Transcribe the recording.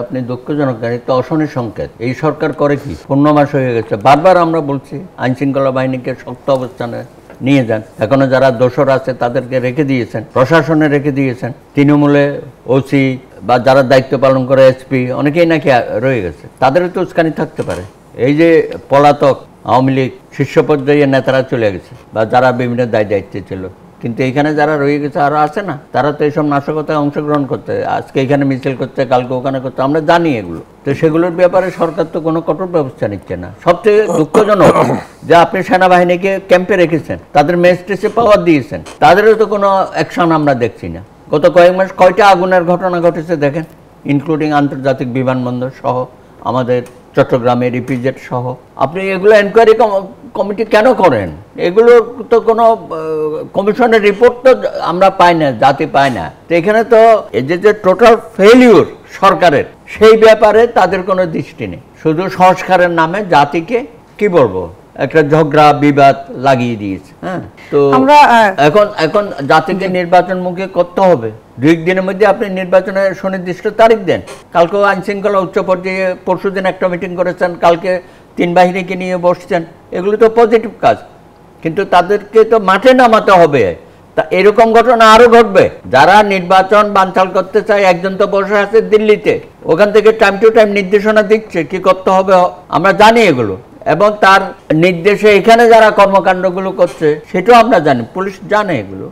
আপনি দুঃখজনক তো অশনির সংকেত। এই সরকার করে কি? 15 মাস হয়ে গেছে, বারবার আমরা বলছি আইন শৃঙ্খলা বাহিনীকে শক্ত অবস্থানে নিয়ে যান। এখনো যারা দোষর আছে তাদেরকে রেখে দিয়েছেন, প্রশাসনে রেখে দিয়েছেন, তৃণমূলে ওসি বা যারা দায়িত্ব পালন করে এসপি অনেকেই নাকি রয়ে গেছে, তাদেরও তো উস্কানি থাকতে পারে। এই যে পলাতক আওয়ামী লীগ শীর্ষ পর্যায়ে নেতারা চলে গেছে বা যারা বিভিন্ন দায়িত্বে ছিল, কিন্তু এইখানে যারা রয়ে গেছে আরো আছে না, তারা তো এইসব নাশকতায় অংশগ্রহণ করতে, আজকে এখানে মিছিল করতে, কালকে ওখানে করতে, আমরা জানি এগুলো। তো সেগুলোর ব্যাপারে সরকার তো কোনো কঠোর ব্যবস্থা নিচ্ছে না। সবচেয়ে দুঃখজনক যে আপনি সেনাবাহিনীকে ক্যাম্পে রেখেছেন, তাদের ম্যাজিস্ট্রেটে পাওয়ার দিয়েছেন, তাদেরও তো কোনো অ্যাকশন আমরা দেখছি না। গত কয়েক মাস কয়টা আগুনের ঘটনা ঘটেছে দেখেন, ইনক্লুডিং আন্তর্জাতিক বিমানবন্দর সহ, আমাদের চট্টগ্রামের ইপিজেড সহ। আপনি এগুলো এনকোয়ারি কমিটি কেন করেন? এগুলোর তো কোনো কমিশনের রিপোর্ট তো আমরা পাই না, জাতি পায় না। তো এখানে তো এই যে টোটাল ফেলিউর সরকারের, সেই ব্যাপারে তাদের কোনো দৃষ্টি নেই। শুধু সংস্কারের নামে জাতিকে কি বলবো একটা ঝগড়া বিবাদ লাগিয়ে দিয়েছে। হ্যাঁ, তো এখন জাতিকে নির্বাচনমুখী করতে হবে। 2 দিনের মধ্যে আপনি নির্বাচনের সুনির্দিষ্ট তারিখ দেন। কালকেও আইন শৃঙ্খলা উচ্চ পর্যায়ে পরশুদিন একটা মিটিং করেছেন, কালকে 3 বাহিনীকে নিয়ে বসছেন। এগুলো তো পজিটিভ কাজ, কিন্তু তাদেরকে তো মাঠে নামাতে হবে। তা এরকম ঘটনা আরো ঘটবে। যারা নির্বাচন বানচাল করতে চায়, একজন তো বসে আছে দিল্লিতে, ওখান থেকে টাইম টু টাইম নির্দেশনা দিচ্ছে কি করতে হবে, আমরা জানি এগুলো। এবং তার নির্দেশে এখানে যারা কর্মকাণ্ডগুলো করছে সেটাও আমরা জানি, পুলিশ জানে এগুলো।